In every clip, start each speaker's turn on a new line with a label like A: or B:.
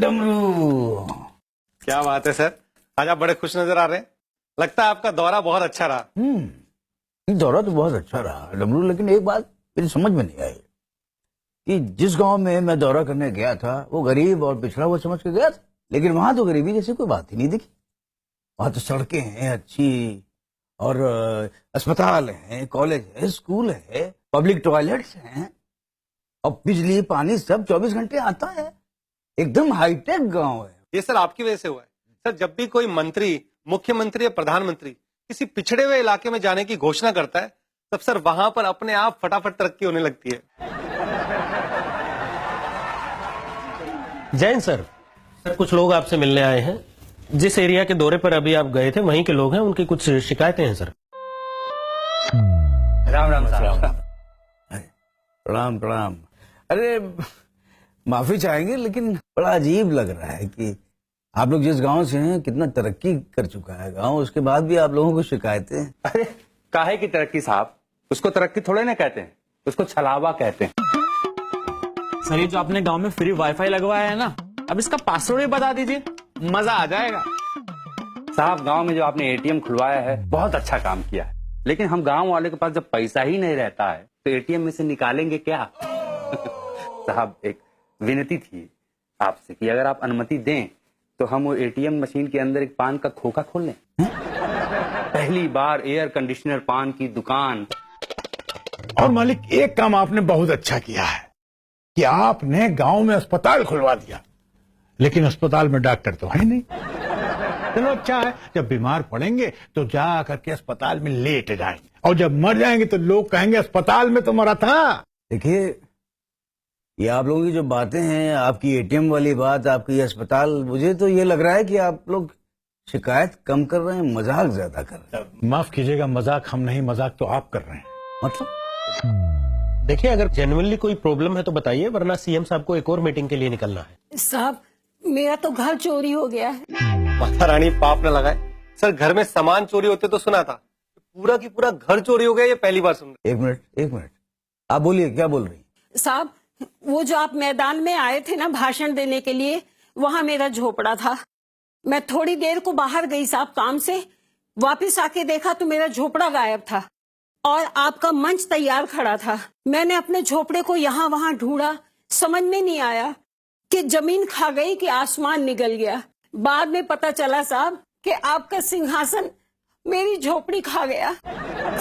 A: डमरू।
B: क्या बात है सर, आज आप बड़े खुश नजर आ रहे हैं। लगता है आपका दौरा बहुत अच्छा रहा।
A: दौरा तो बहुत अच्छा रहा डमरू, लेकिन एक बात मेरी समझ में नहीं आई कि जिस गांव में मैं दौरा करने गया था वो गरीब और पिछड़ा हुआ समझ के गया था, लेकिन वहां तो गरीबी जैसी कोई बात ही नहीं दिखी। वहां तो सड़कें हैं अच्छी, और अस्पताल हैं, कॉलेज है, स्कूल है, पब्लिक टॉयलेट्स हैं, और बिजली पानी सब 24 घंटे आता है। एकदम हाईटेक गांव है।
B: ये सर आपकी वजह से हुआ है। सर जब भी कोई मंत्री, मुख्यमंत्री या प्रधानमंत्री किसी पिछड़े हुए इलाके में जाने की घोषणा करता है, तब सर वहां पर अपने आप फटाफट तरक्की होने लगती है।
C: जैन सर, कुछ लोग आपसे मिलने आए हैं। जिस एरिया के दौरे पर अभी आप गए थे वहीं के लोग हैं, उनकी कुछ शिकायतें हैं सर।
A: राम राम साहब। प्रणाम प्रणाम। अरे माफी चाहेंगे, लेकिन बड़ा अजीब लग रहा है कि आप लोग जिस गांव से हैं कितना तरक्की कर चुका है गांव, उसके बाद भी आप लोगों को शिकायतें।
D: अरे काहे की तरक्की साहब, उसको तरक्की थोड़े ना कहते हैं, उसको छलावा कहते हैं।
E: सर ये जो आपने गांव में फ्री वाईफाई लगवाया है ना, अब इसका पासवर्ड भी बता दीजिए, मजा आ जाएगा।
D: साहब गांव में जो आपने एटीएम खुलवाया है बहुत अच्छा काम किया है, लेकिन हम गांव वाले के पास जब पैसा ही नहीं रहता है तो एटीएम में से निकालेंगे क्या? साहब एक विनती थी आपसे कि अगर आप अनुमति दें तो हम वो एटीएम मशीन के अंदर एक पान का खोखा खोल लें। पहली बार एयर कंडीशनर पान की दुकान।
F: और मालिक एक काम आपने बहुत अच्छा किया है कि आपने गांव में अस्पताल खुलवा दिया, लेकिन अस्पताल में डॉक्टर तो है नहीं। चलो अच्छा है, जब बीमार पड़ेंगे तो जा करके अस्पताल में लेट जाएंगे, और जब मर जाएंगे तो लोग कहेंगे अस्पताल में तो मरा था।
A: देखिए ये आप लोगों की जो बातें हैं, आपकी एटीएम वाली बात, आपकी अस्पताल, मुझे तो ये लग रहा है कि आप लोग शिकायत कम कर रहे हैं, मजाक ज्यादा कर रहे हैं।
F: माफ कीजिएगा, मजाक हम नहीं, मजाक तो आप कर रहे हैं।
A: मतलब
C: देखिए अगर जेन्युइनली कोई प्रॉब्लम है तो बताइए, वरना सीएम साहब को एक और मीटिंग के लिए निकलना है।
G: साहब मेरा तो घर चोरी हो गया है।
B: माता रानी पाप न लगाए। सर घर में सामान चोरी होते तो सुना था, पूरा की पूरा घर चोरी हो गया ये पहली बार सुन रहे।
A: एक मिनट आप बोलिए, क्या बोल रही?
G: साहब वो जो आप मैदान में आए थे ना भाषण देने के लिए, वहां मेरा झोपड़ा था। मैं थोड़ी देर को बाहर गई साहब काम से, वापस आके देखा तो मेरा झोपड़ा गायब था और आपका मंच तैयार खड़ा था। मैंने अपने झोपड़े को यहाँ वहां ढूंढा, समझ में नहीं आया कि जमीन खा गई कि आसमान निगल गया। बाद में पता चला साहब कि आपका सिंहासन मेरी झोपड़ी खा गया।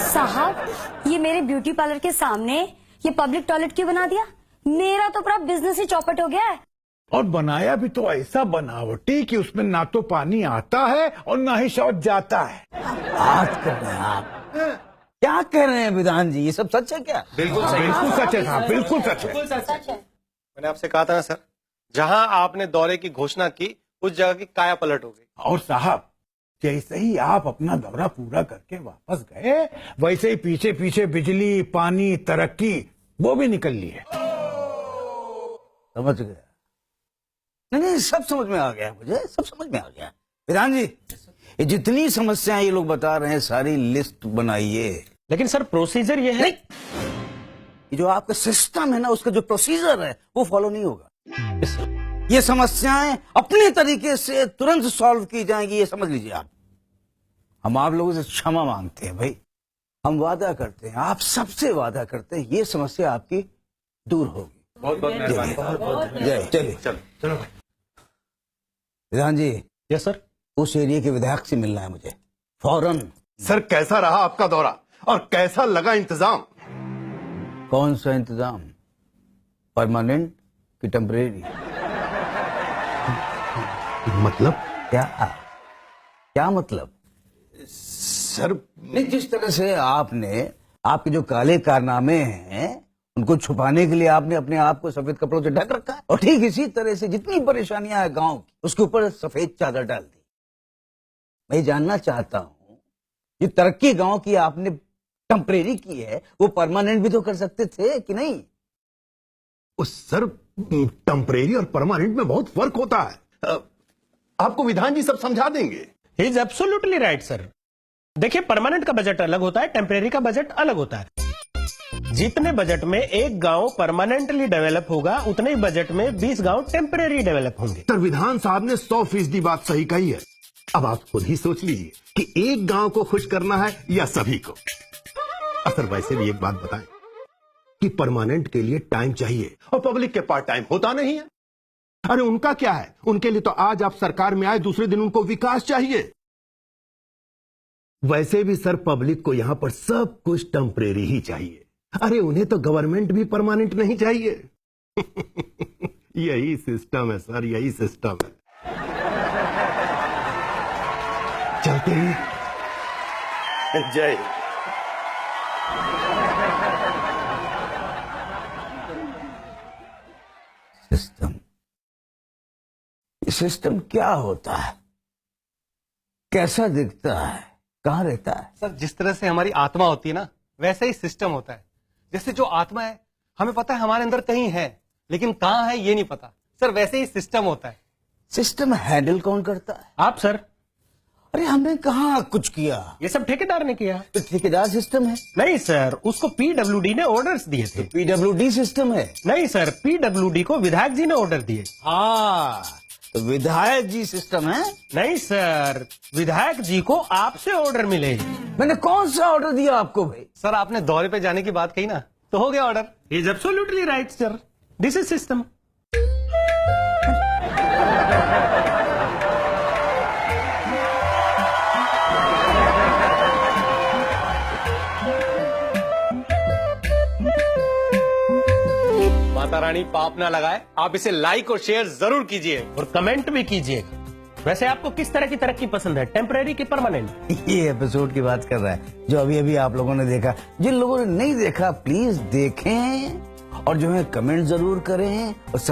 H: साहब ये मेरे ब्यूटी पार्लर के सामने ये पब्लिक टॉयलेट क्यों बना दिया? मेरा तो पूरा बिजनेस ही चौपट हो गया है।
F: और बनाया भी तो ऐसा बनावटी कि उसमें ना तो पानी आता है और ना ही शौच जाता है।
A: बात कर रहे हैं आप, क्या कह रहे हैं विधान जी? ये सब सच है क्या?
B: बिल्कुल सही,
F: बिल्कुल सच है साहब, बिल्कुल सच है।
B: मैंने आपसे कहा था ना सर, जहां आपने दौरे की घोषणा की उस जगह की काया पलट हो गई।
F: और साहब जैसे ही आप अपना दौरा पूरा करके वापस गए, वैसे ही पीछे पीछे बिजली, पानी, तरक्की वो भी निकल ली है।
A: समझ गया? नहीं सब समझ में आ गया, मुझे सब समझ में आ गया। विधान जी ये जितनी समस्याएं ये लोग बता रहे हैं सारी लिस्ट बनाइए।
C: लेकिन सर प्रोसीजर ये है,
A: ये जो आपका सिस्टम है ना, उसका जो प्रोसीजर है वो फॉलो नहीं होगा। ये समस्याएं अपने तरीके से तुरंत सॉल्व की जाएंगी, ये समझ लीजिए आप। हम आप लोगों से क्षमा मांगते हैं भाई, हम वादा करते हैं, आप सबसे वादा करते हैं, ये समस्या आपकी दूर होगी।
D: बहुत बहुत मेहरबानी।
A: जय। चलिए
D: चलो भाई।
A: विधान जी,
C: यस सर।
A: उस एरिया के विधायक से मिलना है मुझे फौरन।
I: सर कैसा रहा आपका दौरा और कैसा लगा इंतजाम?
A: कौन सा इंतजाम? परमानेंट कि टेम्परेरी?
I: मतलब
A: क्या मतलब?
I: सर
A: नहीं, जिस तरह से आपने आपके जो काले कारनामे हैं उनको छुपाने के लिए आपने अपने आप को सफेद कपड़ों से ढक रखा है, और ठीक इसी तरह से जितनी परेशानियां हैं गांव की उसके ऊपर सफेद चादर डाल दी। मैं जानना चाहता हूं ये तरक्की गांव की आपने टेम्परेरी की है, वो परमानेंट भी तो कर सकते थे कि नहीं?
I: सर टेम्परेरी और परमानेंट में बहुत फर्क होता है। आपको विधान जी सब समझा देंगे।
C: He is absolutely right sir. देखिए परमानेंट का बजट अलग होता है, टेम्परेरी का बजट अलग होता है। जितने बजट में एक गांव परमानेंटली डेवलप होगा उतने ही बजट में 20 गांव टेम्परेरी डेवलप होंगे।
I: सर, विधान साहब ने 100% बात सही कही है। अब आप खुद ही सोच लीजिए कि एक गांव को खुश करना है या सभी को। सर, वैसे भी एक बात बताएं कि परमानेंट के लिए टाइम चाहिए और पब्लिक के पास टाइम होता नहीं है। अरे उनका क्या है, उनके लिए तो आज आप सरकार में आए दूसरे दिन उनको विकास चाहिए। वैसे भी सर, पब्लिक को यहां पर सब कुछ टेम्परेरी ही चाहिए। अरे उन्हें तो गवर्नमेंट भी परमानेंट नहीं चाहिए। यही सिस्टम है सर, यही सिस्टम है। चलते हैं। जय हिंद।
A: सिस्टम, ये सिस्टम क्या होता है, कैसा दिखता है, कहाँ रहता है?
B: सर, जिस तरह से हमारी आत्मा होती है ना, वैसे ही सिस्टम होता है। जैसे जो आत्मा है हमें पता है हमारे अंदर कहीं है, लेकिन कहाँ है ये नहीं पता। सर, वैसे ही सिस्टम होता है।
A: सिस्टम हैंडल कौन करता है?
C: आप सर।
A: अरे हमने कहाँ कुछ किया,
C: ये सब ठेकेदार ने किया।
A: तो ठेकेदार सिस्टम है।
C: नहीं सर, उसको पीडब्ल्यूडी ने ऑर्डर्स दिए थे।
A: पीडब्ल्यूडी सिस्टम है।
C: नहीं सर, पीडब्ल्यूडी को विधायक जी ने ऑर्डर दिए।
A: हाँ, तो विधायक जी सिस्टम है।
C: नहीं सर, विधायक जी को आपसे ऑर्डर मिले।
A: मैंने कौन सा ऑर्डर दिया आपको भाई?
B: सर, आपने दौरे पे जाने की बात कही ना, तो हो गया order.
C: Is absolutely right sir, this is system.
B: Mata Rani पाप ना लगाए, आप इसे लाइक और शेयर जरूर कीजिए
C: और कमेंट भी कीजिएगा। वैसे आपको किस तरह की तरक्की पसंद है, टेम्परेरी की परमानेंट?
A: ये एपिसोड की बात कर रहा है जो अभी अभी आप लोगों ने देखा। जिन लोगों ने नहीं देखा प्लीज देखें और जो है कमेंट जरूर करें और